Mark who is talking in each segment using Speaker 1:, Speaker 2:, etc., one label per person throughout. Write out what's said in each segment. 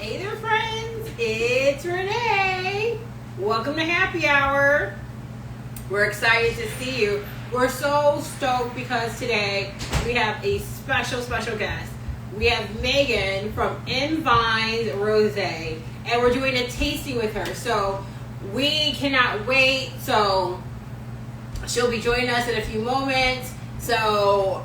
Speaker 1: Hey there, friends. It's Renee. Welcome to Happy Hour. We're excited to see you. We're so stoked because today we have a special guest. We have Megan from Vines Rosé, and we're doing a tasting with her. So we cannot wait. So she'll be joining us in a few moments. So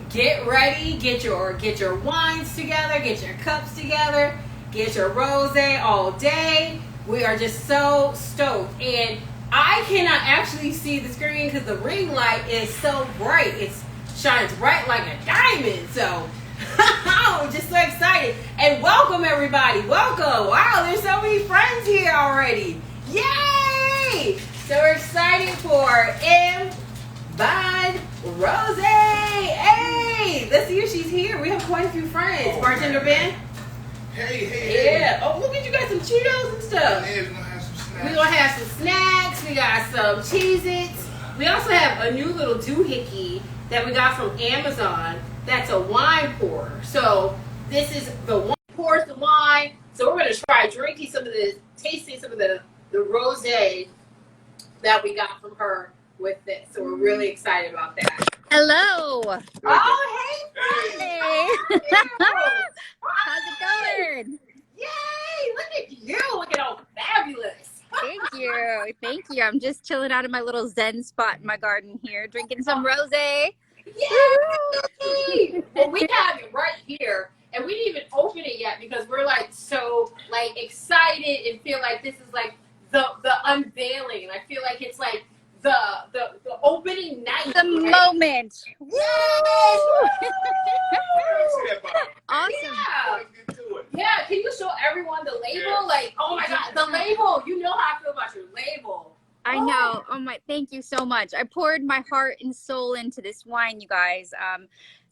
Speaker 1: get ready, get your wines together, get your cups together, get your rosé all day. We are just so stoked, and I cannot actually see the screen because the ring light is so bright. It shines bright like a diamond. So I'm just so excited. And welcome everybody. Welcome. Wow, there's so many friends here already. Yay! So we're excited for Vines Rosé. Hey, let's see if she's here. We have quite a few friends. Bartender Ben.
Speaker 2: Hey.
Speaker 1: Yeah. Oh, look at you got some Cheetos and stuff.
Speaker 2: Yeah, we're gonna have some snacks.
Speaker 1: We're gonna have some snacks. We got some Cheez-Its. We also have a new little doohickey that we got from Amazon. That's a wine pourer. So this is the one pours the wine. So we're gonna try drinking some of this, tasting some of the rosé that we got from her with this. So we're really excited about that.
Speaker 3: Hello.
Speaker 1: Oh, hey,
Speaker 3: Hey. How's it going?
Speaker 1: Yay! Look at you, looking all fabulous.
Speaker 3: Thank you. I'm just chilling out in my little zen spot in my garden here, drinking some rosé.
Speaker 1: Yay! Well, we have it right here, and we didn't even open it yet because we're like so like excited and feel like this is like the unveiling. I feel like it's like the opening night.
Speaker 3: The moment.
Speaker 1: Yes!
Speaker 3: Awesome.
Speaker 1: Yeah.
Speaker 2: Let's get to it.
Speaker 1: Yeah, can you show everyone the label?
Speaker 2: Yes.
Speaker 1: Like, oh my God, the label. You know how I feel about your label.
Speaker 3: I know. Oh my, thank you so much. I poured my heart and soul into this wine, you guys.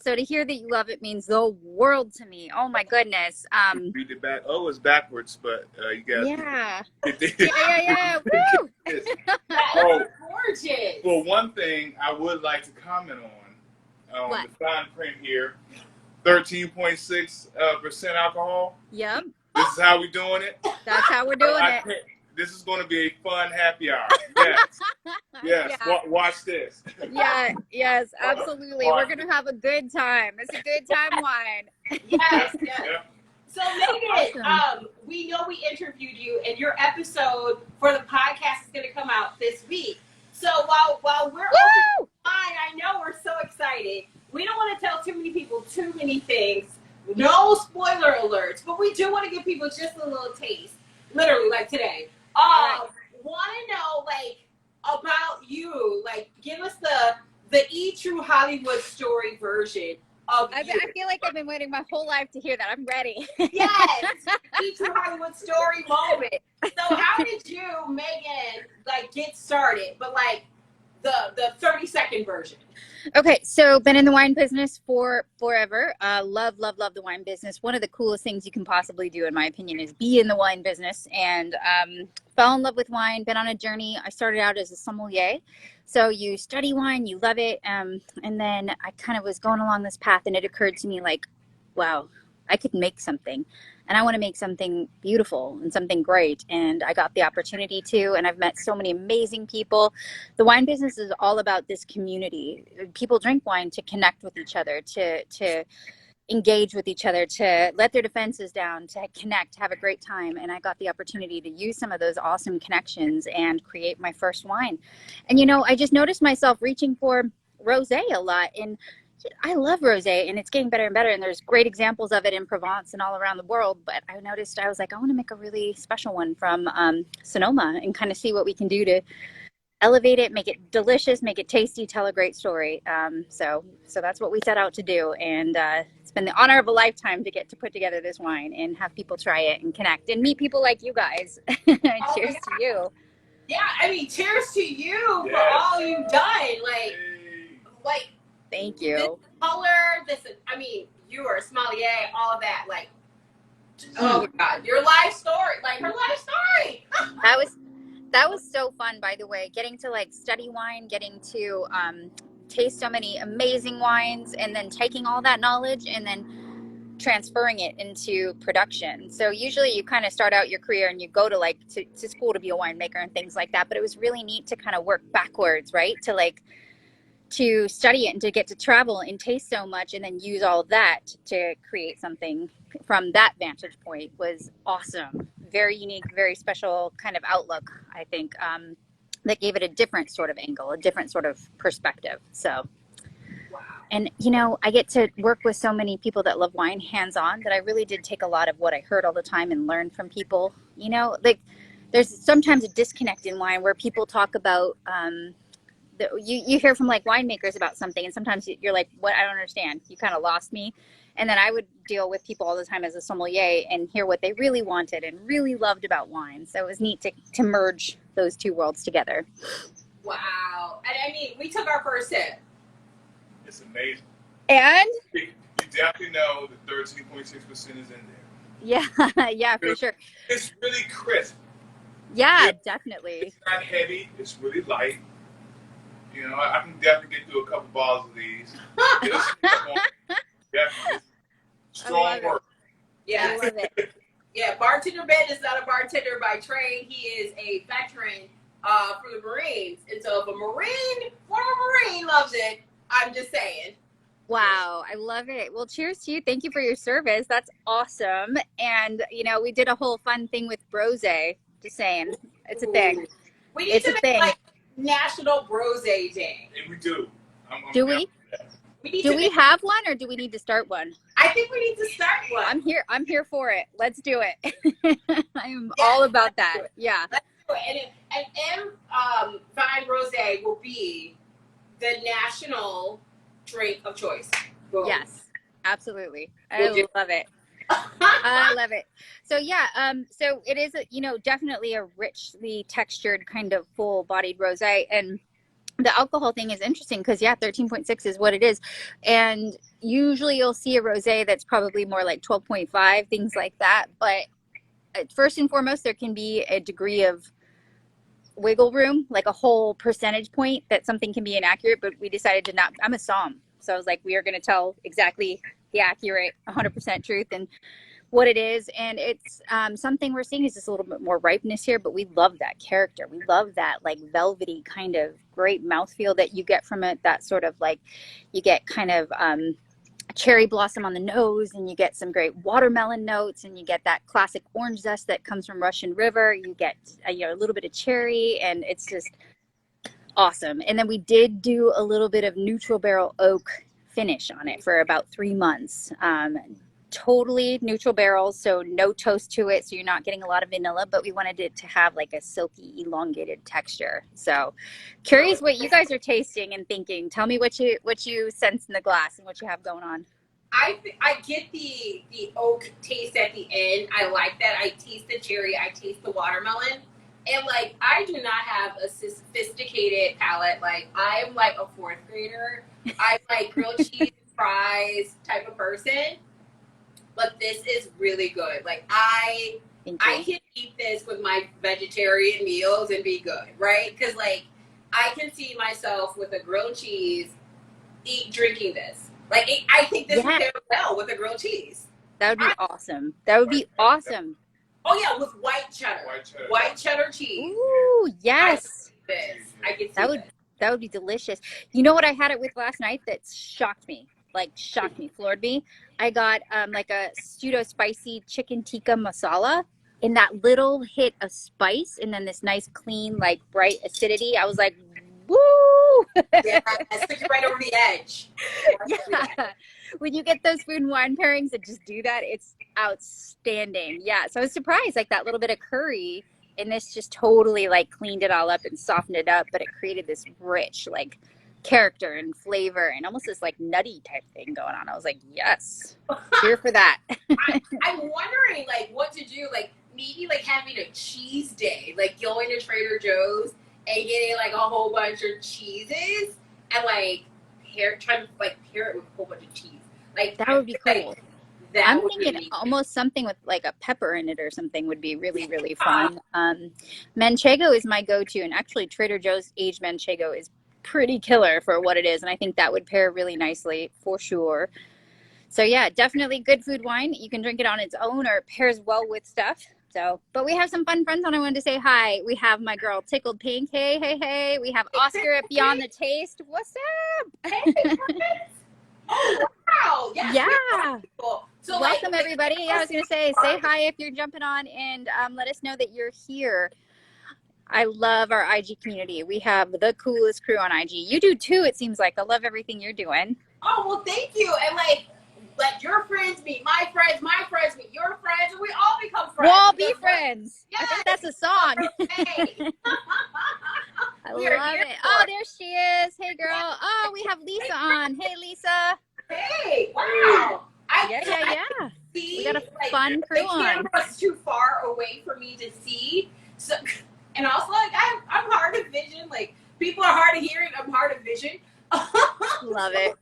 Speaker 3: So to hear that you love it means the world to me. Oh my goodness.
Speaker 2: Read it back. Oh, it's backwards, but you got
Speaker 3: Yeah.
Speaker 2: it.
Speaker 3: Yeah. Woo!
Speaker 1: That is gorgeous.
Speaker 2: Well, one thing I would like to comment on
Speaker 3: What?
Speaker 2: the fine print here, 13.6% alcohol.
Speaker 3: Yep.
Speaker 2: This is how we doing it.
Speaker 3: That's how we're doing it.
Speaker 2: This is going to be a fun happy hour. Yes.
Speaker 3: Yeah.
Speaker 2: Watch this.
Speaker 3: Yeah, yes, absolutely. We're going to have a good time. It's a good time wine.
Speaker 1: Yes.
Speaker 2: Yeah.
Speaker 1: So Megan,
Speaker 3: Awesome.
Speaker 1: we know we interviewed you, and your episode for the podcast is going to come out this week. So while we're open wine, I know we're so excited. We don't want to tell too many people too many things. No spoiler alerts, but we do want to give people just a little taste. Literally, like today. Want to know like about you? Like, give us the True Hollywood Story version of
Speaker 3: I
Speaker 1: you.
Speaker 3: feel like I've been waiting my whole life to hear that. I'm ready.
Speaker 1: Yes, True Hollywood Story moment. So, how did you, Megan, like get started? But like the 30-second version.
Speaker 3: Okay, so been in the wine business for forever. Love the wine business. One of the coolest things you can possibly do, in my opinion, is be in the wine business. And fell in love with wine, been on a journey. I started out as a sommelier. So you study wine, you love it. And then I kind of was going along this path, and it occurred to me like, wow, I could make something. And I want to make something beautiful and something great. And I got the opportunity to, and I've met so many amazing people. The wine business is all about this community. People drink wine to connect with each other, to engage with each other, to let their defenses down, to connect, have a great time. And I got the opportunity to use some of those awesome connections and create my first wine. And, you know, I just noticed myself reaching for rosé a lot. And I love rosé, and it's getting better and better, and there's great examples of it in Provence and all around the world. But I noticed, I was like, I want to make a really special one from Sonoma and kind of see what we can do to elevate it, make it delicious, make it tasty, tell a great story. So that's what we set out to do, and it's been the honor of a lifetime to get to put together this wine and have people try it and connect and meet people like you guys. Cheers to you.
Speaker 1: Yeah, I mean, cheers to you for all you've done. Like.
Speaker 3: Thank you.
Speaker 1: This color, I mean, you are a sommelier, all of that. Like, oh my God, your life story, like her life story.
Speaker 3: That was so fun, by the way, getting to like study wine, getting to taste so many amazing wines, and then taking all that knowledge and then transferring it into production. So usually you kind of start out your career and you go to like to school to be a winemaker and things like that. But it was really neat to kind of work backwards, right? To study it and to get to travel and taste so much and then use all of that to create something from that vantage point was awesome. Very unique, very special kind of outlook, I think, that gave it a different sort of angle, a different sort of perspective. So, and I get to work with so many people that love wine hands-on that I really did take a lot of what I heard all the time and learn from people. Like there's sometimes a disconnect in wine where people talk about, you hear from like winemakers about something and sometimes you're like, what? I don't understand. You kind of lost me. And then I would deal with people all the time as a sommelier and hear what they really wanted and really loved about wine. So it was neat to merge those two worlds together.
Speaker 1: Wow. And I mean, we took our first sip.
Speaker 2: It's amazing.
Speaker 3: And?
Speaker 2: You definitely know the 13.6% is in there.
Speaker 3: Yeah, yeah, for sure.
Speaker 2: It's really crisp.
Speaker 3: Yeah, definitely.
Speaker 2: It's not heavy. It's really light. I can definitely get through a couple bottles of these. Definitely. Strong work.
Speaker 1: Yeah.
Speaker 3: I love it.
Speaker 1: Yeah, Bartender Ben is not a bartender by trade. He is a veteran for the Marines. And so if a former Marine loves it, I'm just saying.
Speaker 3: Wow, I love it. Well, cheers to you. Thank you for your service. That's awesome. And, we did a whole fun thing with Rosé. Just saying. It's a thing.
Speaker 1: We need to make like National Rosé Day.
Speaker 2: And we do.
Speaker 3: Do we? Do we have one or do we need to start one?
Speaker 1: I think we need to start one.
Speaker 3: I'm here for it. Let's do it. I'm all about that. Yeah.
Speaker 1: Let's do it. And Vine Rosé will be the national drink of choice. Boom.
Speaker 3: Yes, absolutely. I love it. I love it. So yeah, so it is, definitely a richly textured kind of full-bodied rosé, and the alcohol thing is interesting because 13.6 is what it is, and usually you'll see a rosé that's probably more like 12.5, things like that. But first and foremost, there can be a degree of wiggle room, like a whole percentage point that something can be inaccurate. But we decided to not. I'm a somm, so I was like, we are going to tell exactly the accurate 100% truth and what it is. And it's something we're seeing is just a little bit more ripeness here, but we love that character. We love that like velvety kind of great mouthfeel that you get from it. That sort of like, you get kind of cherry blossom on the nose, and you get some great watermelon notes, and you get that classic orange zest that comes from Russian River. You get a little bit of cherry, and it's just awesome. And then we did do a little bit of neutral barrel oak finish on it for about 3 months. Totally neutral barrels, so no toast to it, so you're not getting a lot of vanilla, but we wanted it to have like a silky elongated texture. So curious what you guys are tasting and thinking. Tell me what you sense in the glass and what you have going on.
Speaker 1: I get the oak taste at the end. I like that. I taste the cherry, I taste the watermelon, and like I do not have a sophisticated palate. Like I'm like a fourth grader. I'm like grilled cheese fries type of person. But this is really good. Like I can eat this with my vegetarian meals and be good, right? Because like I can see myself with a grilled cheese, drinking this. Like I think this would pair well with a grilled cheese.
Speaker 3: That would be awesome. That would be awesome.
Speaker 1: Oh yeah, with white cheddar. White cheddar cheese.
Speaker 3: Ooh, yes.
Speaker 1: I can see
Speaker 3: that would be delicious. You know what I had it with last night that shocked me? Floored me. I got like a pseudo spicy chicken tikka masala, and that little hit of spice, and then this nice clean like bright acidity. I was like, woo!
Speaker 1: Yeah, took you right over the edge.
Speaker 3: Yeah. When you get those food and wine pairings that just do that, it's outstanding. Yeah. So I was surprised, like that little bit of curry, and this just totally like cleaned it all up and softened it up, but it created this rich like character and flavor and almost this like nutty type thing going on. I was like, yes, here for that.
Speaker 1: I'm wondering like what to do, like maybe like having a cheese day, like going to Trader Joe's and getting like a whole bunch of cheeses and like trying to like pair it with a whole bunch of cheese. Like
Speaker 3: that would be cool.
Speaker 1: Like,
Speaker 3: I'm thinking almost something with like a pepper in it or something would be really, really fun. Manchego is my go-to, and actually Trader Joe's aged Manchego is pretty killer for what it is, and I think that would pair really nicely for sure. So yeah, definitely good food wine. You can drink it on its own or it pairs well with stuff. So, but we have some fun friends on. I wanted to say hi. We have my girl Tickled Pink. Hey, hey, hey. We have Oscar at Beyond the Taste. What's up?
Speaker 1: Hey, oh wow! Yes, we
Speaker 3: Yeah.
Speaker 1: have people. So
Speaker 3: Welcome
Speaker 1: like,
Speaker 3: everybody. Yeah, I was gonna say hi if you're jumping on and let us know that you're here. I love our IG community. We have the coolest crew on IG. You do too, it seems like. I love everything you're doing.
Speaker 1: oh well, thank you. And like your friends meet my friends meet your friends, and we all become friends.
Speaker 3: We'll all be friends.
Speaker 1: Yes,
Speaker 3: I think that's a song.
Speaker 1: hey.
Speaker 3: I
Speaker 1: We are
Speaker 3: love
Speaker 1: here
Speaker 3: it.
Speaker 1: for
Speaker 3: Oh,
Speaker 1: it.
Speaker 3: there she is. Hey, girl. Oh, we have Lisa on. Hey, Lisa.
Speaker 1: Hey, wow.
Speaker 3: Yeah.
Speaker 1: See,
Speaker 3: We got a fun crew
Speaker 1: the
Speaker 3: on.
Speaker 1: camera's too far away for me to see. So, and also, like, I'm hard of vision. Like, people are hard of hearing. I'm hard of vision.
Speaker 3: Love it.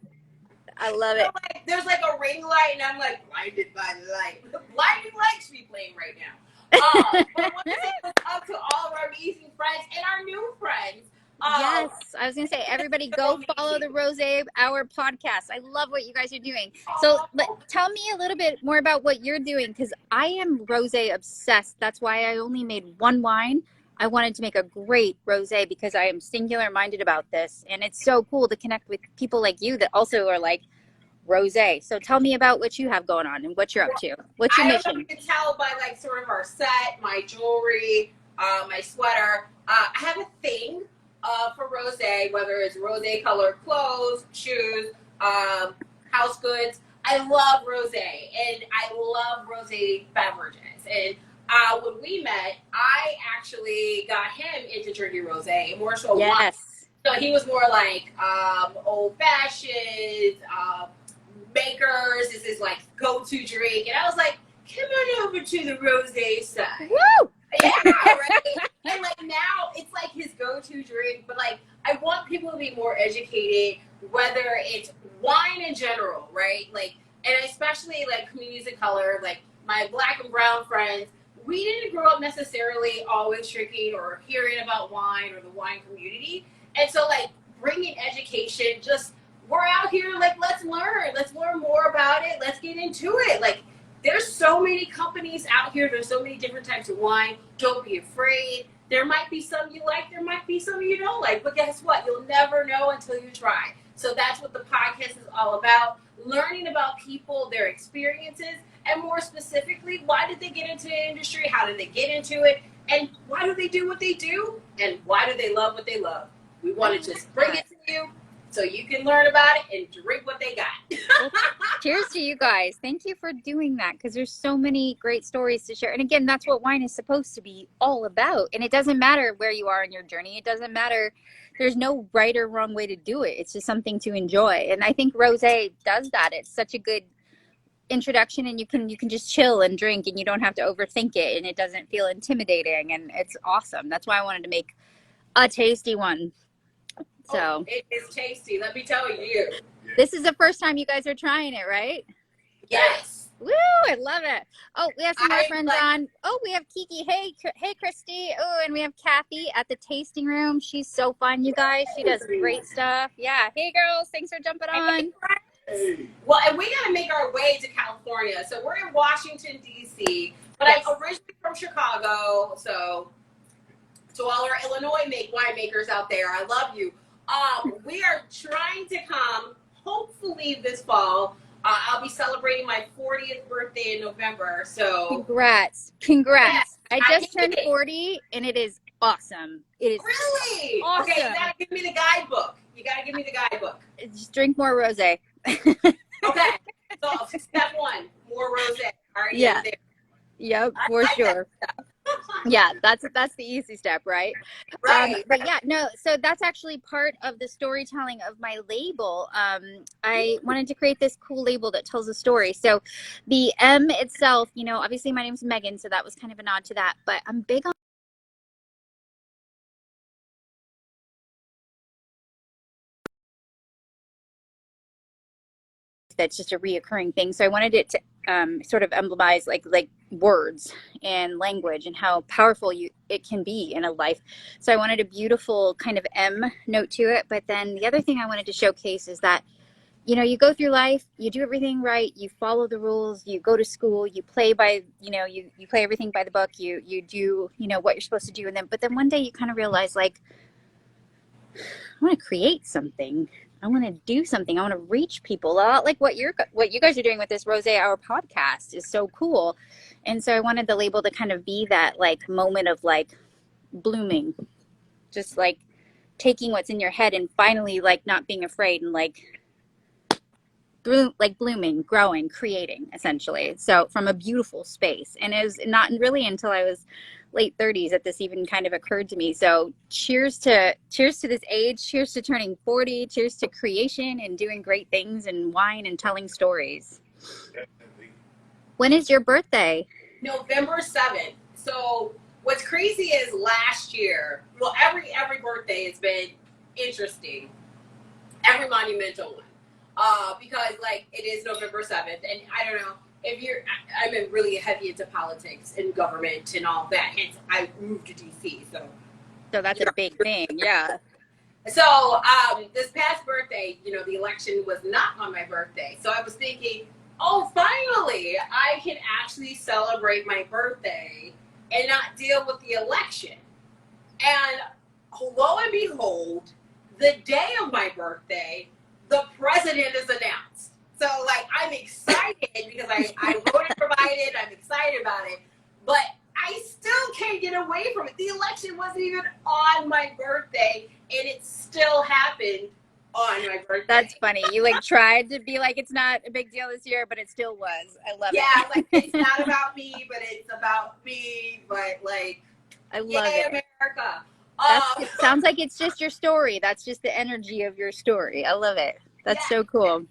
Speaker 3: I love it.
Speaker 1: So, like, there's like a ring light, and I'm like blinded by the light. The blinding light should be playing right now. But I want to say what's up to all of our amazing friends and our new friends.
Speaker 3: Yes, I was gonna say everybody go follow the Rosé Hour podcast. I love what you guys are doing. So tell me a little bit more about what you're doing because I am rosé obsessed. That's why I only made one wine. I wanted to make a great rosé because I am singular minded about this, and it's so cool to connect with people like you that also are like rosé. So tell me about what you have going on and what you're up to. What's your mission?
Speaker 1: I don't know if you can tell by like sort of our set, my jewelry, my sweater. I have a thing for rosé, whether it's rosé colored clothes, shoes, house goods. I love rosé, and I love rosé beverages. And when we met, I actually got him into drinking rosé, more so wine. So he was more like old fashioned, makers. This is like go-to drink, and I was like, come on over to the rosé side.
Speaker 3: Woo!
Speaker 1: Yeah, right. And like now, it's like his go-to drink. But like, I want people to be more educated, whether it's wine in general, right? Like, and especially like communities of color, like my black and brown friends. We didn't grow up necessarily always drinking or hearing about wine or the wine community, and so like bringing education. Just we're out here, like let's learn more about it. Let's get into it, like. There's so many companies out here. There's so many different types of wine. Don't be afraid. There might be some you like. There might be some you don't like. But guess what? You'll never know until you try. So that's what the podcast is all about. Learning about people, their experiences, and more specifically, why did they get into the industry? How did they get into it? And why do they do what they do? And why do they love what they love? We want to just bring it to you so you can learn about it and drink what they got.
Speaker 3: Well, cheers to you guys. Thank you for doing that because there's so many great stories to share. And again, that's what wine is supposed to be all about. And it doesn't matter where you are in your journey. It doesn't matter. There's no right or wrong way to do it. It's just something to enjoy. And I think rosé does that. It's such a good introduction, and you can just chill and drink, and you don't have to overthink it, and it doesn't feel intimidating, and it's awesome. That's why I wanted to make a tasty one. So
Speaker 1: it is tasty. Let me tell you.
Speaker 3: This is the first time you guys are trying it, right?
Speaker 1: Yes.
Speaker 3: Woo! I love it. Oh, we have some more friends on. Oh, we have Kiki. Hey, Christy. Oh, and we have Kathy at the tasting room. She's so fun, you guys. She does great stuff. Yeah. Hey, girls. Thanks for jumping on.
Speaker 1: Hey. Well, and we got to make our way to California. So we're in Washington, D.C., but yes. I'm originally from Chicago. So to all our Illinois winemakers out there, I love you. We are trying to come, hopefully this fall. I'll be celebrating my 40th birthday in November. So
Speaker 3: congrats. Yes, I just turned 40, and it is awesome. It is
Speaker 1: really
Speaker 3: awesome.
Speaker 1: Okay, you gotta give me the guidebook.
Speaker 3: Just drink more rosé.
Speaker 1: Okay, so step one, more rosé.
Speaker 3: Yeah. Yep, for sure. Yeah, that's the easy step, right?
Speaker 1: Right.
Speaker 3: But yeah, no, so that's actually part of the storytelling of my label. I wanted to create this cool label that tells a story. So the M itself, obviously my name's Megan, so that was kind of a nod to that, but I'm big on that's just a reoccurring thing. So I wanted it to sort of emblemize like words and language and how powerful it can be in a life. So I wanted a beautiful kind of M note to it. But then the other thing I wanted to showcase is that you know, you go through life, you do everything right, you follow the rules, you go to school, you play by, you know, you play everything by the book, you do, you know, what you're supposed to do. And then, but then one day you kind of realize, like, I want to create something. I want to do something. I want to reach people. A lot like what you guys are doing with this Rosé Hour podcast is so cool. And so I wanted the label to kind of be that like moment of like blooming, just like taking what's in your head and finally like not being afraid and like blooming, growing, creating, essentially. So from a beautiful space. And it was not really until I was late 30s that this even kind of occurred to me. So cheers to this age, cheers to turning 40, cheers to creation and doing great things and wine and telling stories.
Speaker 2: Definitely.
Speaker 3: When is your birthday?
Speaker 1: November 7th. So what's crazy is last year, well, every birthday has been interesting, every monumental one, because like it is November 7th, and I don't know if I'm really heavy into politics and government and all that. Hence, I moved to DC, so
Speaker 3: That's a big thing, yeah.
Speaker 1: So this past birthday, you know, the election was not on my birthday. So I was thinking, oh, finally, I can actually celebrate my birthday and not deal with the election. And lo and behold, the day of my birthday, the president is announced. So, like, I'm excited because I voted for Biden. I'm excited about it. But I still can't get away from it. The election wasn't even on my birthday, and it still happened on my birthday.
Speaker 3: That's funny. You like tried to be like, it's not a big deal this year, but it still was. I love it.
Speaker 1: Yeah, like it's not about me, but it's about me. But like,
Speaker 3: I love
Speaker 1: yay,
Speaker 3: it.
Speaker 1: America.
Speaker 3: It sounds like it's just your story. That's just the energy of your story. I love it. That's so cool.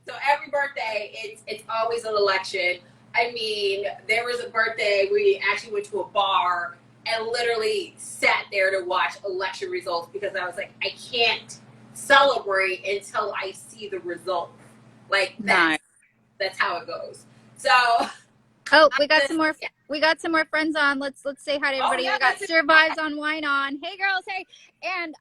Speaker 1: So every birthday, it's always an election. I mean, there was a birthday we actually went to a bar and literally sat there to watch election results because I was like, I can't celebrate until I see the results. Like that's how it goes. So
Speaker 3: we got some more. Yeah. We got some more friends on. Let's say hi to everybody. We got Survives on Wine on. Hey girls, hey, and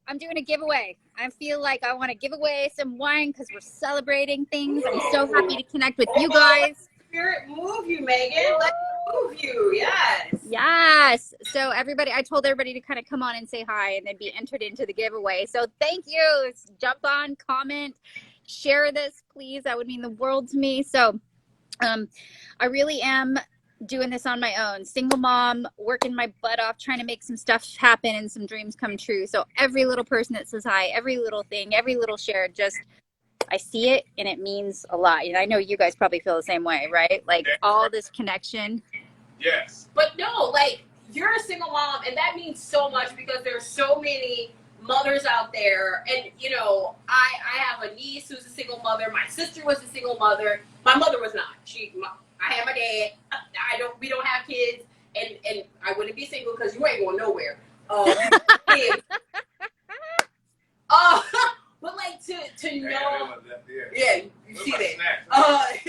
Speaker 3: I'm doing a giveaway. I feel like I want to give away some wine because we're celebrating things. I'm so happy to connect with you guys.
Speaker 1: Spirit move you, Megan. Let's move you. Yes.
Speaker 3: Yes. So everybody, I told everybody to kind of come on and say hi and then be entered into the giveaway. So thank you. Jump on, comment, share this, please. That would mean the world to me. So I really am doing this on my own. Single mom, working my butt off, trying to make some stuff happen and some dreams come true. So every little person that says hi, every little thing, every little share, just I see it and it means a lot. And I know you guys probably feel the same way, right? Like all this connection.
Speaker 2: Yes.
Speaker 1: But no, like you're a single mom and that means so much because there's so many mothers out there. And you know, I have a niece who's a single mother. My sister was a single mother. My mother was not. I had my dad. We don't have kids, and I wouldn't be single because you ain't going nowhere. But like to know, yeah, you see that.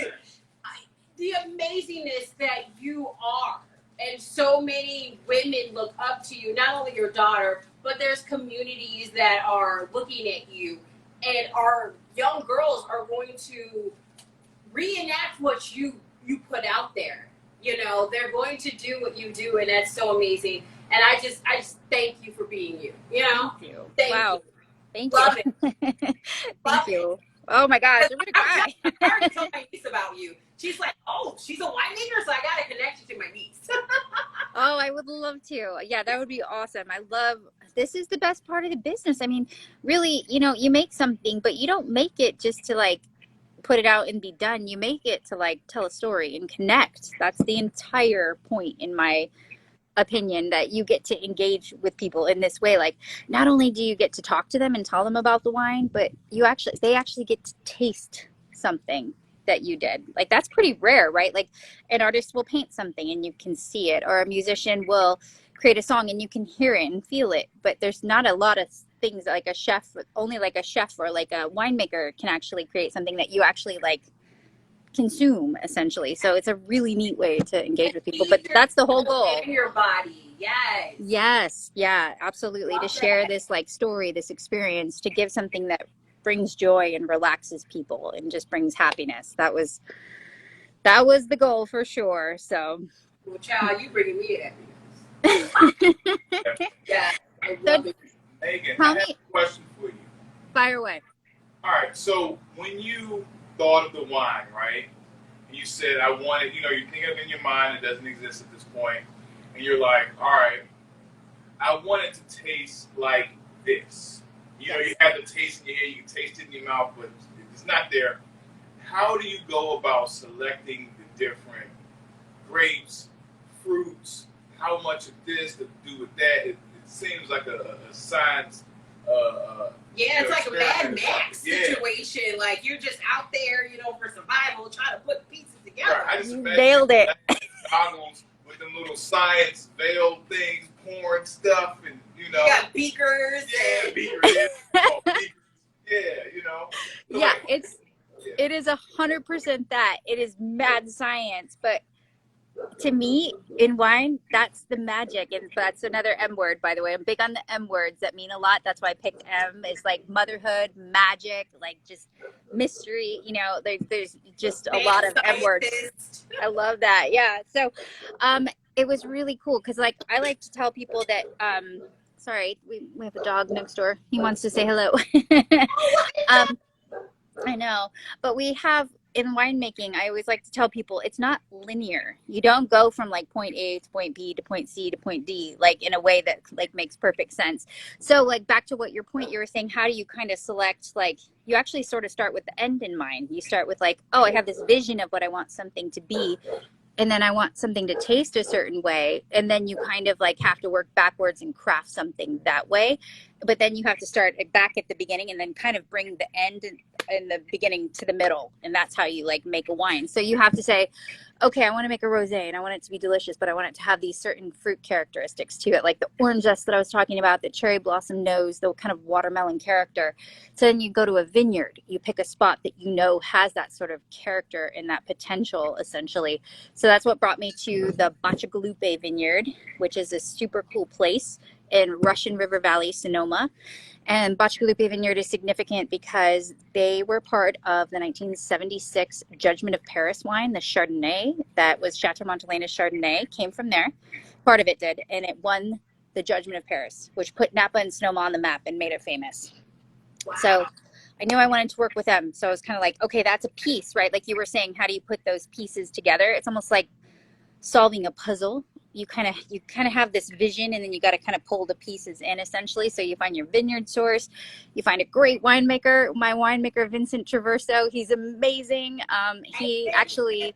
Speaker 1: The amazingness that you are, and so many women look up to you. Not only your daughter, but there's communities that are looking at you, and our young girls are going to reenact what you put out there. You know, they're going to do what you do, and that's so amazing. And I just thank you for being you. You know,
Speaker 3: thank you.
Speaker 1: Thank
Speaker 3: you. Thank
Speaker 1: Love
Speaker 3: you.
Speaker 1: it.
Speaker 3: Thank you. Oh my gosh, I'm gonna cry.
Speaker 1: I already told my niece about you. She's like, oh, she's a winemaker, so I gotta connect you to my niece.
Speaker 3: Oh, I would love to. Yeah, that would be awesome. This is the best part of the business. I mean, really, you know, you make something, but you don't make it just to like put it out and be done. You make it to like tell a story and connect. That's the entire point, in my opinion, that you get to engage with people in this way. Like, not only do you get to talk to them and tell them about the wine, but they actually get to taste something that you did. Like, that's pretty rare, right? Like, an artist will paint something and you can see it, or a musician will create a song and you can hear it and feel it. But there's not a lot of things like only like a chef or like a winemaker can actually create something that you actually like consume, essentially. So it's a really neat way to engage with people, but that's the whole goal.
Speaker 1: In your body.
Speaker 3: Yes. Yeah, absolutely. To share this like story, this experience, to give something that brings joy and relaxes people and just brings happiness. That was the goal for sure. So,
Speaker 1: Well, child, you bringing me happiness. Yeah, I love it.
Speaker 2: Megan,
Speaker 3: tell
Speaker 2: I have
Speaker 3: me,
Speaker 2: a question for you.
Speaker 3: fire away.
Speaker 2: All right, so when you thought of the wine, right, and you said, I want it, you think of it in your mind, it doesn't exist at this point, and you're like, all right, I want it to taste like this. You have the taste in your ear, you can taste it in your mouth, but it's not there. How do you go about selecting the different grapes, fruits, how much of this to do with that? It seems like a science.
Speaker 1: Yeah, it's like a Mad
Speaker 2: experiment.
Speaker 1: Max situation. Like you're just out there, for survival, trying to put pieces together.
Speaker 2: Right. I just
Speaker 3: You
Speaker 2: imagine
Speaker 3: nailed it.
Speaker 2: goggles with them little science veil things, pouring stuff, and
Speaker 1: You got beakers.
Speaker 2: Yeah, beakers. Oh, beakers. Yeah, So
Speaker 3: Yeah,
Speaker 2: like,
Speaker 3: it is 100% that. It is mad science, but to me, in wine, that's the magic, and that's another M word, by the way. I'm big on the M words that mean a lot. That's why I picked M. Is like motherhood, magic, like just mystery. There's just a lot of M words. I love that. Yeah. So, it was really cool because, like, I like to tell people that. Sorry, we have a dog next door. He wants to say hello. I know, but we have in winemaking, I always like to tell people it's not linear. You don't go from like point A to point B to point C to point D, like in a way that like makes perfect sense. So like back to what your point you were saying, how do you kind of select, like you actually sort of start with the end in mind. You start with like, oh, I have this vision of what I want something to be. And then I want something to taste a certain way. And then you kind of like have to work backwards and craft something that way. But then you have to start back at the beginning and then kind of bring the end and the beginning to the middle. And that's how you like make a wine. So you have to say, okay, I want to make a rosé and I want it to be delicious, but I want it to have these certain fruit characteristics to it, like the orange zest that I was talking about, the cherry blossom nose, the kind of watermelon character. So then you go to a vineyard, you pick a spot that has that sort of character and that potential essentially. So that's what brought me to the Bacigalupe vineyard, which is a super cool place in Russian River Valley, Sonoma. And Bacigalupe Vineyard is significant because they were part of the 1976 Judgment of Paris wine, the Chardonnay, that was Chateau Montelena's Chardonnay, came from there. Part of it did, and it won the Judgment of Paris, which put Napa and Sonoma on the map and made it famous. Wow. So I knew I wanted to work with them. So I was kind of like, okay, that's a piece, right? Like you were saying, how do you put those pieces together? It's almost like solving a puzzle. You kind of have this vision, and then you got to kind of pull the pieces in essentially. So you find your vineyard source, you find a great winemaker. My winemaker, Vincent Traverso, he's amazing. He actually,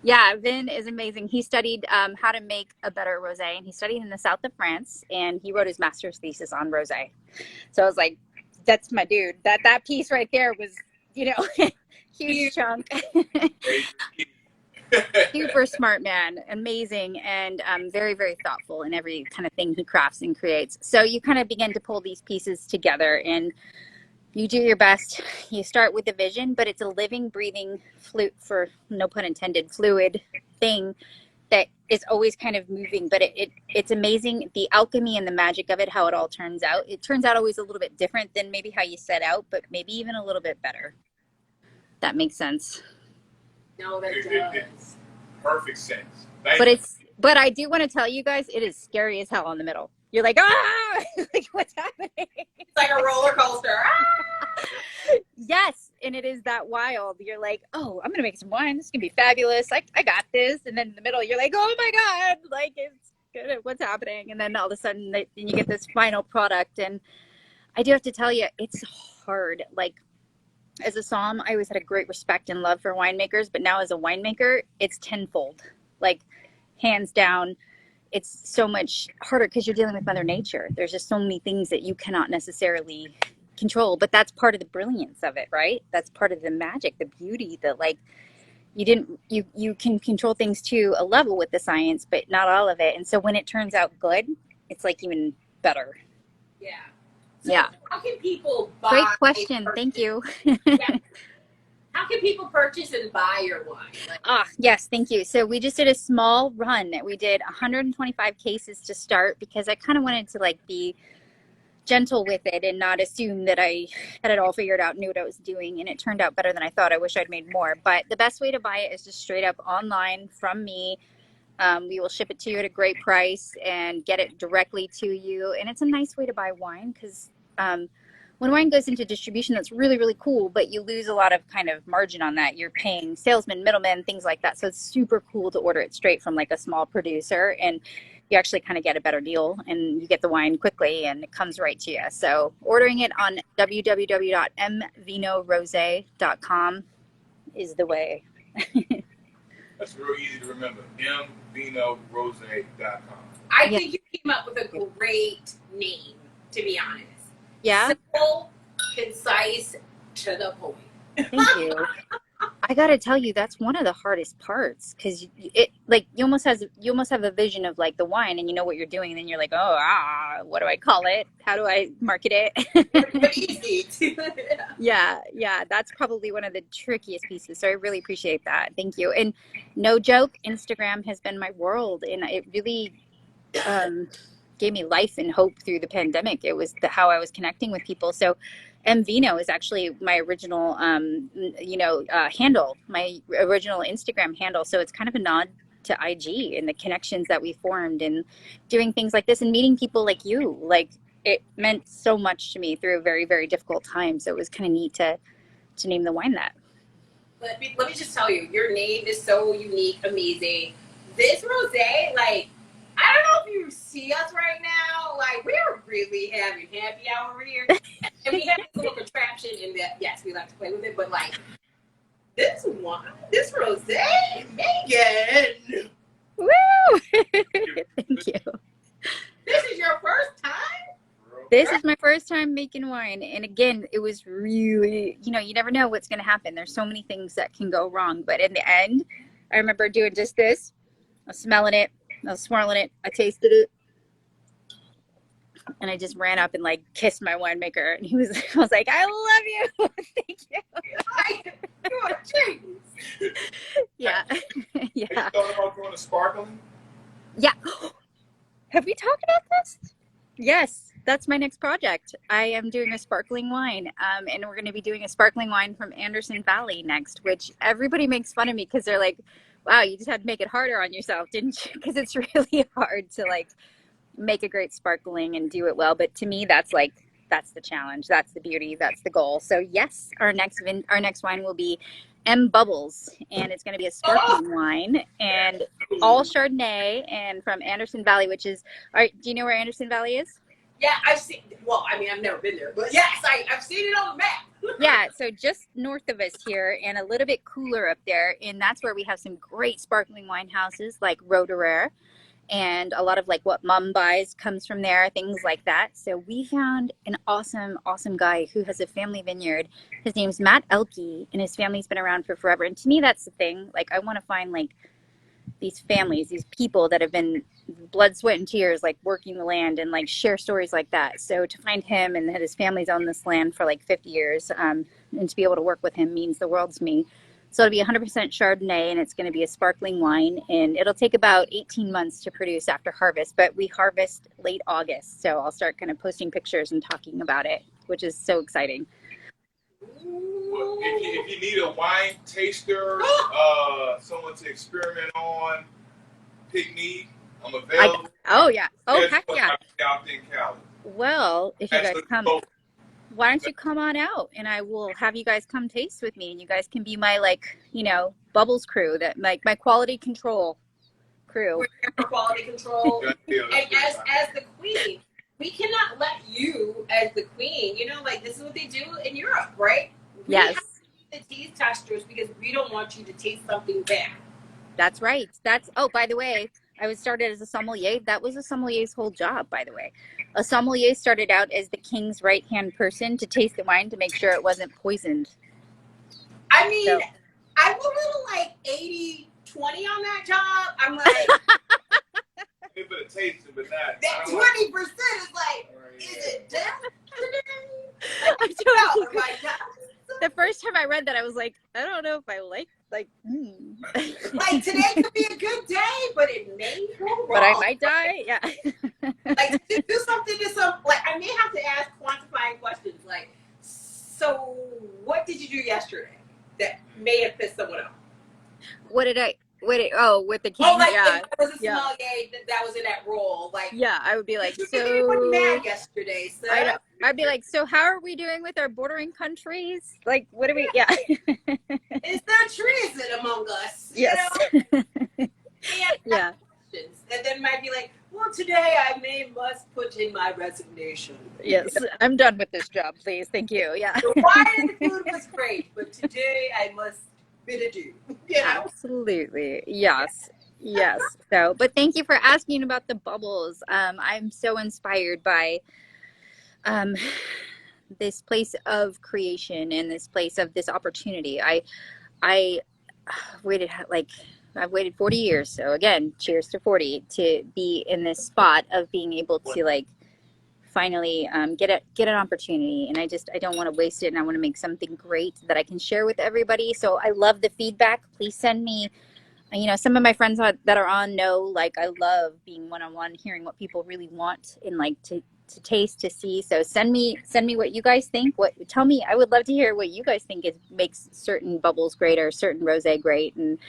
Speaker 3: yeah, Vin is amazing. He studied how to make a better rosé, and he studied in the south of France, and he wrote his master's thesis on rosé. So I was like, that's my dude. That piece right there was, huge chunk. Super smart man, amazing, and very, very thoughtful in every kind of thing he crafts and creates. So you kind of begin to pull these pieces together, and you do your best. You start with a vision, but it's a living, breathing, for no pun intended, fluid thing that is always kind of moving. But it's amazing, the alchemy and the magic of it, how it all turns out. It turns out always a little bit different than maybe how you set out, but maybe even a little bit better. That makes sense.
Speaker 1: No, that does.
Speaker 2: Perfect sense.
Speaker 3: But I do want to tell you guys, it is scary as hell on the middle. You're like, like what's happening?
Speaker 1: It's like a roller coaster.
Speaker 3: Yes, and it is that wild. You're like, oh, I'm gonna make some wine. This is gonna be fabulous. I got this. And then in the middle, you're like, oh my god, like it's good. What's happening? And then all of a sudden, then you get this final product. And I do have to tell you, it's hard. Like, as a somm, I always had a great respect and love for winemakers, but now as a winemaker, it's tenfold. Like, hands down, it's so much harder because you're dealing with Mother Nature. There's just so many things that you cannot necessarily control, but that's part of the brilliance of it, right? That's part of the magic, the beauty, that like you can control things to a level with the science, but not all of it. And so when it turns out good, it's like even better.
Speaker 1: Yeah. So
Speaker 3: yeah.
Speaker 1: How can people buy?
Speaker 3: Great question. Thank you.
Speaker 1: Yeah. How can people purchase and buy your wine?
Speaker 3: Yes, thank you. So we just did a small run. We did 125 cases to start because I kind of wanted to like be gentle with it and not assume that I had it all figured out, knew what I was doing. And it turned out better than I thought. I wish I'd made more. But the best way to buy it is just straight up online from me. We will ship it to you at a great price and get it directly to you. And it's a nice way to buy wine because when wine goes into distribution, that's really, really cool, but you lose a lot of kind of margin on that. You're paying salesmen, middlemen, things like that. So it's super cool to order it straight from like a small producer, and you actually kind of get a better deal and you get the wine quickly and it comes right to you. So ordering it on www.mvinorose.com is the way.
Speaker 2: That's real easy to remember. mvinorose.com.
Speaker 1: I think you came up with a great name, to be honest.
Speaker 3: Yeah.
Speaker 1: Simple, concise, to the point.
Speaker 3: Thank you. I gotta tell you, that's one of the hardest parts because it like you almost have a vision of like the wine and you know what you're doing, and then you're like, what do I call it? How do I market it?
Speaker 1: Easy.
Speaker 3: Yeah, that's probably one of the trickiest pieces. So I really appreciate that. Thank you. And no joke, Instagram has been my world, and it really gave me life and hope through the pandemic. It was how I was connecting with people. So MVino is actually my original, handle, my original Instagram handle. So it's kind of a nod to IG and the connections that we formed and doing things like this and meeting people like you. Like it meant so much to me through a very, very difficult time. So it was kind of neat to name the wine that.
Speaker 1: Let me just tell you, your name is so unique, amazing. This rosé, like, I don't know if you see us right now. Like, we're really having happy hour over here. And we have this little contraption in that, yes, we like to play with it, but like, this wine, this rosé, Megan.
Speaker 3: Woo! Thank you.
Speaker 1: This is your first time?
Speaker 3: This is my first time making wine. And again, it was really, you never know what's going to happen. There's so many things that can go wrong. But in the end, I remember doing just this. I was smelling it. I was swirling it. I tasted it. And I just ran up and like kissed my winemaker. And I was like, I love you. Thank you.
Speaker 1: You're a genius.
Speaker 3: Yeah. Yeah.
Speaker 2: Have you thought about doing a sparkling?
Speaker 3: Yeah. Have we talked about this? Yes. That's my next project. I am doing a sparkling wine. And we're going to be doing a sparkling wine from Anderson Valley next, which everybody makes fun of me because they're like, wow, you just had to make it harder on yourself, didn't you? Because it's really hard to like make a great sparkling and do it well. But to me, that's the challenge. That's the beauty. That's the goal. So yes, our next wine will be M Bubbles, and it's going to be a sparkling wine and all Chardonnay and from Anderson Valley, which is, all right, do you know where Anderson Valley is?
Speaker 1: Yeah, I've seen, well, I mean, I've never been there, but yes, I've seen it on the map.
Speaker 3: Yeah, so just north of us here and a little bit cooler up there. And that's where we have some great sparkling wine houses like Roederer, and a lot of like what Mum buys comes from there, things like that. So we found an awesome, awesome guy who has a family vineyard. His name's Matt Elke, and his family's been around for forever. And to me, that's the thing. Like, I want to find like these families, these people that have been blood, sweat, and tears, like working the land and like share stories like that. So to find him and that his family's on this land for like 50 years and to be able to work with him means the world to me. So it'll be 100% Chardonnay, and it's going to be a sparkling wine, and it'll take about 18 months to produce after harvest, but we harvest late August. So I'll start kind of posting pictures and talking about it, which is so exciting.
Speaker 2: Well, if you need a wine taster, someone to experiment on, pick me. I'm available.
Speaker 3: Oh, yeah. Oh, heck yeah.
Speaker 2: Out in Cali.
Speaker 3: Well, if you guys come, why don't you come on out and I will have you guys come taste with me, and you guys can be my, like, bubbles crew, that like my quality control crew.
Speaker 1: We're here for quality control. And as the queen, we cannot let you as the queen, like this is what they do in Europe, right? We
Speaker 3: yes.
Speaker 1: have to be the taste testers because we don't want you to taste something bad.
Speaker 3: That's right. Oh, by the way, I was started as a sommelier. That was a sommelier's whole job, by the way. A sommelier started out as the king's right-hand person to taste the wine to make sure it wasn't poisoned.
Speaker 1: I mean, so. I'm a little like 80-20 on that job. I'm like...
Speaker 2: a bit of tasting, but not...
Speaker 1: That 20% is like, is it death?
Speaker 3: I'm totally like, the first time I read that, I was like, I don't know if I like. Like
Speaker 1: today could be a good day, but it may go wrong.
Speaker 3: But I might die. Yeah.
Speaker 1: Like to do something to some. Like I may have to ask
Speaker 3: with the
Speaker 1: Oh,
Speaker 3: king?
Speaker 1: like
Speaker 3: Yeah.
Speaker 1: if I was a
Speaker 3: Yeah.
Speaker 1: sommelier that was in that role, like,
Speaker 3: Yeah. I would be like,
Speaker 1: did you make anyone
Speaker 3: so
Speaker 1: mad yesterday,
Speaker 3: I
Speaker 1: sir?
Speaker 3: know. I'd be like, so how are we doing with our bordering countries? Like, what do we, yeah.
Speaker 1: Is there treason among us? You
Speaker 3: Yes.
Speaker 1: know, and
Speaker 3: Yeah.
Speaker 1: questions. And then might be like, well, today I must put in my resignation.
Speaker 3: Yes. I'm done with this job, please. Thank you. Yeah.
Speaker 1: The wine and the food was great, but today I must bid adieu. You know?
Speaker 3: Absolutely. Yes. Yes. So, but thank you for asking about the bubbles. I'm so inspired by um, this place of creation and this place of this opportunity. I waited like I've waited 40 years. So again, cheers to 40 to be in this spot of being able to like finally get an opportunity. And I don't want to waste it. And I want to make something great that I can share with everybody. So I love the feedback. Please send me, some of my friends that are on know, like, I love being one-on-one, hearing what people really want and like to taste, to see. So send me what you guys think. Tell me, I would love to hear what you guys think makes certain bubbles great or certain rosé great. And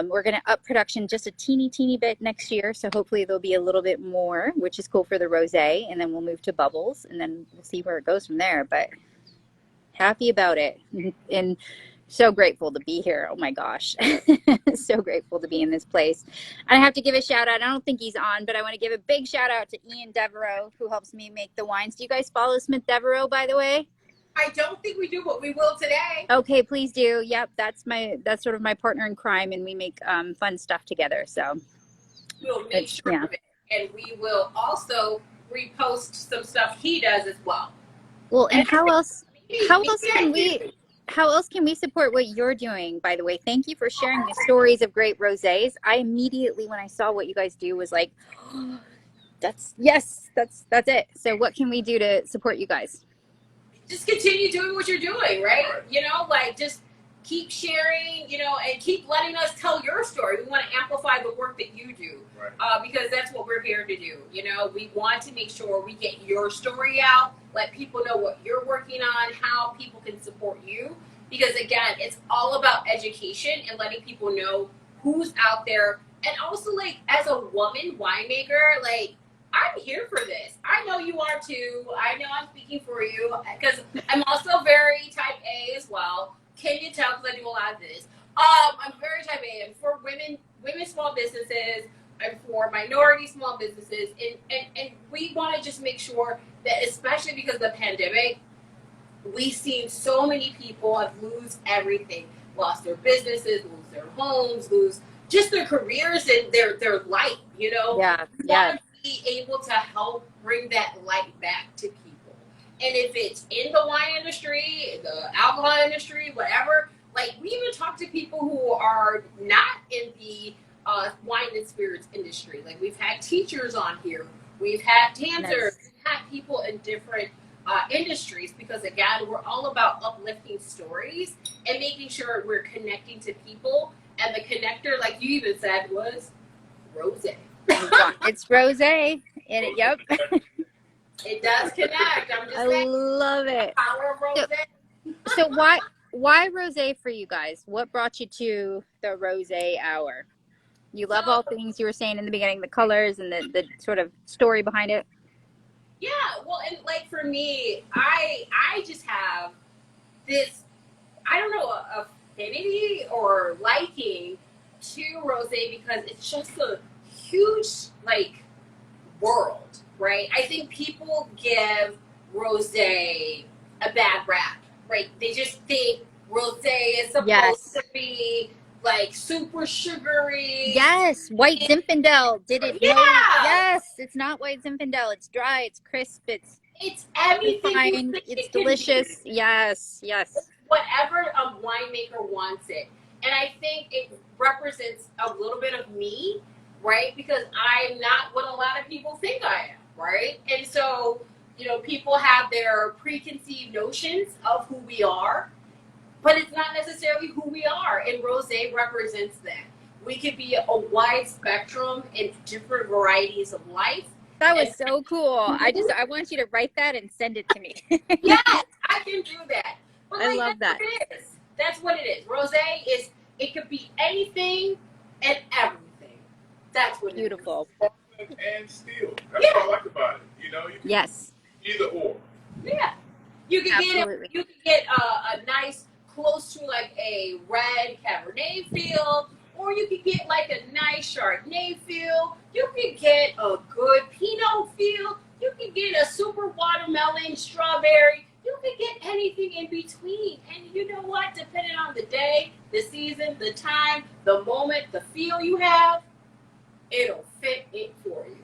Speaker 3: we're going to up production just a teeny bit next year. So hopefully there'll be a little bit more, which is cool for the rosé. And then we'll move to bubbles and then we'll see where it goes from there. But happy about it. And so grateful to be here. Oh my gosh. So grateful to be in this place. And I have to give a shout out. I don't think he's on, but I want to give a big shout out to Ian Devereaux, who helps me make the wines. Do you guys follow Smith Devereaux, by the way?
Speaker 1: I don't think we do, but we will today.
Speaker 3: Okay, please do. Yep, that's sort of my partner in crime, and we make fun stuff together. So
Speaker 1: We'll make sure of it. And we will also repost some stuff he does as well.
Speaker 3: Well, and how else
Speaker 1: maybe
Speaker 3: can we support what you're doing, by the way? Thank you for sharing the stories of great rosés. I immediately, when I saw what you guys do, was like, oh, that's it. So what can we do to support you guys?
Speaker 1: just continue doing what you're doing, right? Like just keep sharing, and keep letting us tell your story. We want to amplify the work that you do, because that's what we're here to do. We want to make sure we get your story out, let people know what you're working on, how people can support you. Because again, it's all about education and letting people know who's out there. And also, like, as a woman winemaker, like, I'm here for this. I know you are too. I know I'm speaking for you because I'm also very type A as well. Can you tell? Because I do a lot of this. I'm very type A. And for women small businesses, and for minority small businesses, and we want to just make sure that, especially because of the pandemic, we've seen so many people have lose everything, lost their businesses, lose their homes, lose just their careers and their life.
Speaker 3: Yeah.
Speaker 1: We want to be able to help bring that light back to people. And if it's in the wine industry, the alcohol industry, whatever, like, we even talk to people who are not in the wine and spirits industry. Like, we've had teachers on here, we've had dancers, we've had people in different industries, because again, we're all about uplifting stories and making sure we're connecting to people. And the connector, like you even said, was Rosé.
Speaker 3: It's rosé, and yep.
Speaker 1: It does connect. I'm just saying.
Speaker 3: Love it.
Speaker 1: Power of Rosé.
Speaker 3: So why rosé for you guys? What brought you to the rosé hour? You love all things you were saying in the beginning, the colors and the sort of story behind it.
Speaker 1: Yeah, well, and like for me, I just have this, I don't know, affinity or liking to rosé because it's just a huge, like, world, right? I think people give rosé a bad rap, right? They just think rosé is supposed to be like super sugary.
Speaker 3: Yes, White Zinfandel did it.
Speaker 1: Yeah.
Speaker 3: Yes, it's not White Zinfandel. It's dry. It's crisp. It's
Speaker 1: everything.
Speaker 3: Refined, it's delicious. Yes.
Speaker 1: It's whatever a winemaker wants it, and I think it represents a little bit of me, right? Because I'm not what a lot of people think I am, right? And so, people have their preconceived notions of who we are, but it's not necessarily who we are, and rosé represents that. We could be a wide spectrum in different varieties of life.
Speaker 3: That was so cool. I want you to write that and send it to me.
Speaker 1: Yes, I can do that. But
Speaker 3: I love that.
Speaker 1: That's what it is. Rosé is It could be anything and everything. That's what
Speaker 3: Beautiful.
Speaker 2: And still, that's what I like about it. You know, you can
Speaker 3: Yes.
Speaker 2: either or.
Speaker 1: Yeah. You can
Speaker 3: Absolutely.
Speaker 1: get a nice close to like a red Cabernet field, or you could get like a nice Chardonnay field. You could get a good Pinot field. You could get a super watermelon, strawberry. You could get anything in between. And you know what? Depending on the day, the season, the time, the moment, the feel you have, it'll fit it for you.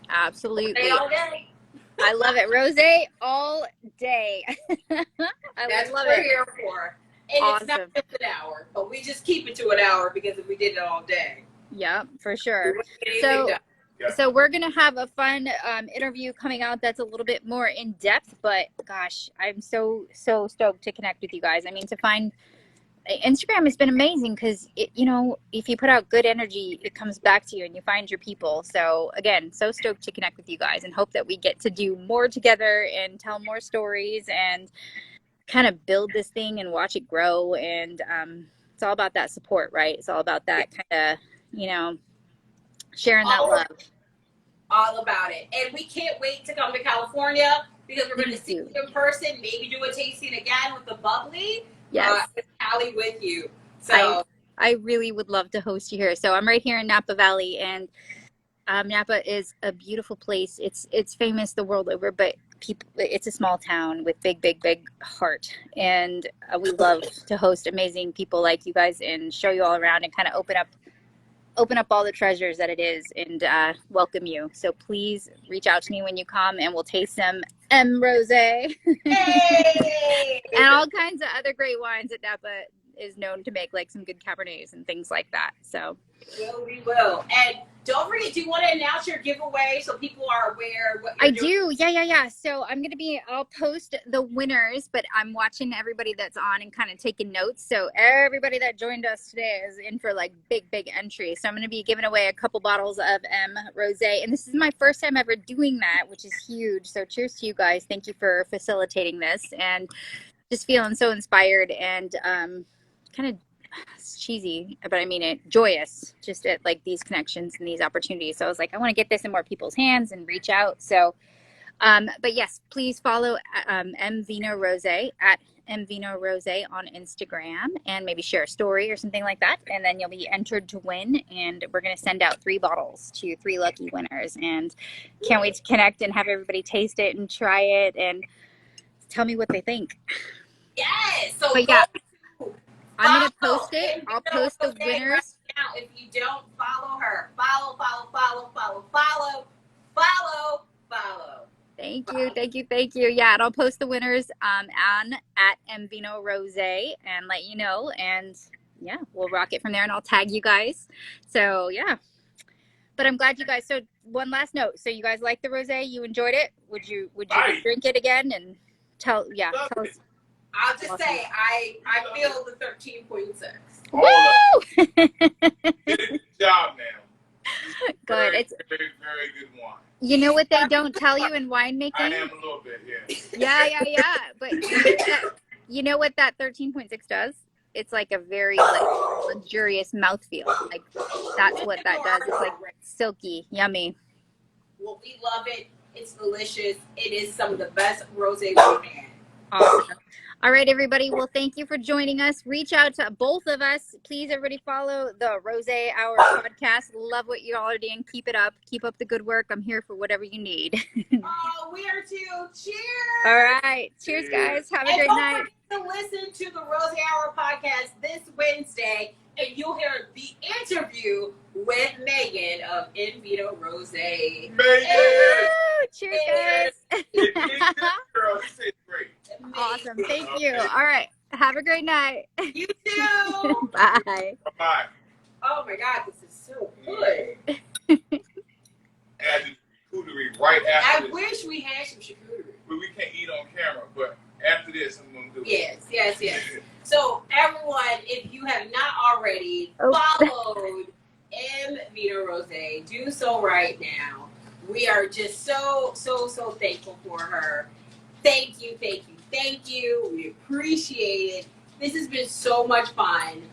Speaker 3: Absolutely.
Speaker 1: All day.
Speaker 3: I love it. Rosé all day.
Speaker 1: That's
Speaker 3: love
Speaker 1: what we're
Speaker 3: it.
Speaker 1: here for. And
Speaker 3: Awesome.
Speaker 1: it's not just an hour, but we just keep it to an hour because if we did it all day.
Speaker 3: Yeah, for
Speaker 1: we
Speaker 3: sure.
Speaker 1: wouldn't get anything done.
Speaker 3: So we're going to have a fun interview coming out that's a little bit more in depth, but gosh, I'm so stoked to connect with you guys. I mean, to find Instagram has been amazing because you know, if you put out good energy, it comes back to you and you find your people. So again, so stoked to connect with you guys and hope that we get to do more together and tell more stories and kind of build this thing and watch it grow. And it's all about that support, right? It's all about that kind of, you know, sharing that love.
Speaker 1: All about it. And we can't wait to come to California because we're going to see you in person, maybe do a tasting again with the bubbly.
Speaker 3: Yes.
Speaker 1: With Callie with you. So
Speaker 3: I really would love to host you here. So I'm right here in Napa Valley, and Napa is a beautiful place. It's famous the world over, but it's a small town with big heart, and we love to host amazing people like you guys and show you all around and kind of open up all the treasures that it is and welcome you. So please reach out to me when you come and we'll taste some Rosé.
Speaker 1: Hey!
Speaker 3: And all kinds of other great wines that Napa is known to make, like some good Cabernets and things like that. So
Speaker 1: we will. And don't forget, do you want to announce your giveaway so people are aware what you're doing?
Speaker 3: Yeah. So I'll post the winners, but I'm watching everybody that's on and kind of taking notes. So everybody that joined us today is in for like big entry. So I'm going to be giving away a couple bottles of Rosé. And this is my first time ever doing that, which is huge. So cheers to you guys. Thank you for facilitating this and just feeling so inspired and kind of cheesy, but I mean it, joyous, just at like these connections and these opportunities. So I was like, I want to get this in more people's hands and reach out. So but yes, please follow MVino Rosé at MVino Rosé on Instagram and maybe share a story or something like that, and then you'll be entered to win. And we're going to send out 3 bottles to 3 lucky winners, and can't wait to connect and have everybody taste it and try it and tell me what they think.
Speaker 1: Yes. So
Speaker 3: but yeah, I'm going to post it. I'll post the winners.
Speaker 1: Right now, if you don't follow her, follow.
Speaker 3: Thank you. Yeah, and I'll post the winners at MVino Rosé and let you know. And yeah, we'll rock it from there, and I'll tag you guys. So yeah. But I'm glad you guys. So one last note. So you guys like the rosé? You enjoyed it? Would you drink it again and tell us?
Speaker 1: I'll just say I feel the 13.6.
Speaker 3: Woo!
Speaker 2: Good job now.
Speaker 3: Good. It's
Speaker 2: very good wine.
Speaker 3: You know what they don't tell you in winemaking?
Speaker 2: I am a little bit, yeah.
Speaker 3: Yeah. But you know what that 13.6 does? It's like a very luxurious mouthfeel. Like that's what that does. It's like silky, yummy.
Speaker 1: Well, we love it. It's delicious. It is some of the best rosé we've had.
Speaker 3: Awesome. All right, everybody. Well, thank you for joining us. Reach out to both of us. Please, everybody, follow the Rosé Hour podcast. Love what you all are doing. Keep it up. Keep up the good work. I'm here for whatever you need.
Speaker 1: Oh, we are too. Cheers.
Speaker 3: All right. Cheers, guys. Have a great night.
Speaker 1: To listen to the Rosé Hour podcast this Wednesday, and you'll hear the interview with Megan of MVino Rosé.
Speaker 2: Megan!
Speaker 3: Cheers, guys.
Speaker 2: Girl, this is great.
Speaker 3: Awesome. Thank you. All right. Have a great night.
Speaker 1: You too.
Speaker 3: Bye.
Speaker 2: Bye.
Speaker 1: Oh my God, this is so good.
Speaker 2: Add the charcuterie right after
Speaker 1: I wish we had some charcuterie.
Speaker 2: But we can't eat on camera, but after this, I'm going to do it.
Speaker 1: Yes. So, everyone, if you have not already followed MVino Rosé, do so right now. We are just so thankful for her. Thank you. We appreciate it. This has been so much fun.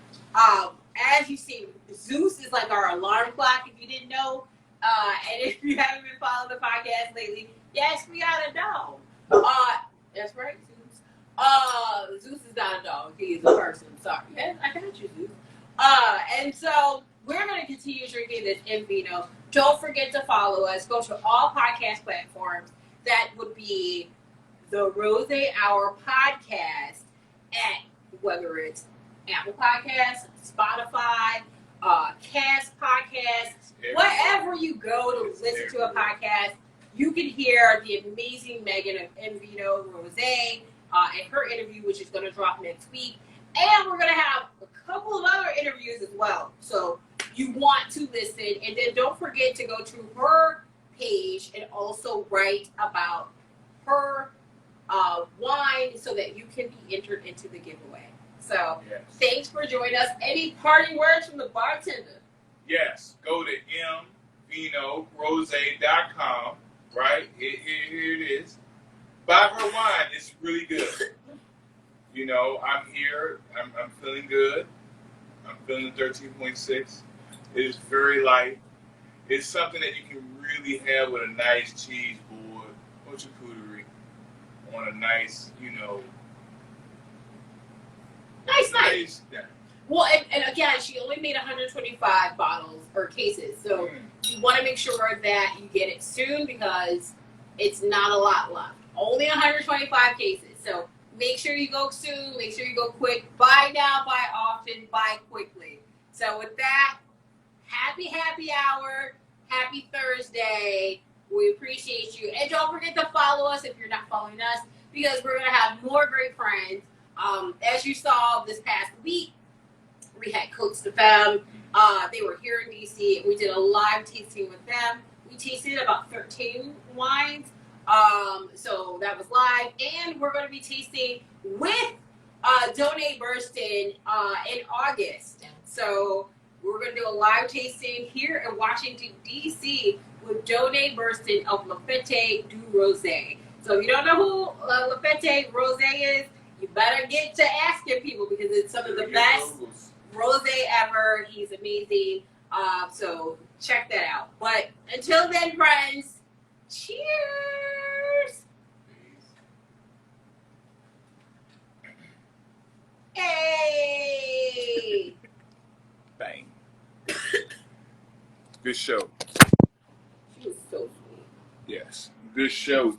Speaker 1: as you see, Zeus is like our alarm clock, if you didn't know. And if you haven't been following the podcast lately, yes, we got a dog. That's right, Zeus. Zeus is not a dog. He is a person. Sorry. Yes, I got you, Zeus. And so we're going to continue drinking this in vino. Don't forget to follow us. Go to all podcast platforms. That would be the Rosé Hour podcast at whether it's Apple Podcasts, Spotify, Cast Podcasts, wherever you go to listen to a podcast, you can hear the amazing Megan of Envino Rosé and her interview, which is going to drop next week. And we're going to have a couple of other interviews as well. So you want to listen. And then don't forget to go to her page and also write about her wine so that you can be entered into the giveaway. So Thanks for joining us. Any parting words from the bartender?
Speaker 2: Yes. Go to mvinorose.com, right? Here it is. Buy her wine. It's really good. You know, I'm here. I'm feeling good. I'm feeling 13.6. It is very light. It's something that you can really have with a nice cheese board or charcuterie on a nice, you know,
Speaker 1: nice night. Well, and again, she only made 125 bottles or cases, so you want to make sure that you get it soon because it's not a lot left. Only 125 cases, so make sure you go soon. Make sure you go quick. Buy now, buy often, buy quickly. So with that, happy hour, happy Thursday. We appreciate you, and don't forget to follow us if you're not following us because we're gonna have more great friends. As you saw this past week, we had Coach the Femme. They were here in DC. We did a live tasting with them. We tasted about 13 wines. So that was live. And we're going to be tasting with Donate Burston in August. So we're going to do a live tasting here in Washington, DC with Donate Burston of Lafite du Rosé. So if you don't know who Lafite Rosé is, you better get to asking people because it's some of the best rosé ever. He's amazing. So check that out. But until then, friends, cheers. Hey.
Speaker 2: Bang. Good show.
Speaker 1: She was so sweet.
Speaker 2: Yes. Good show.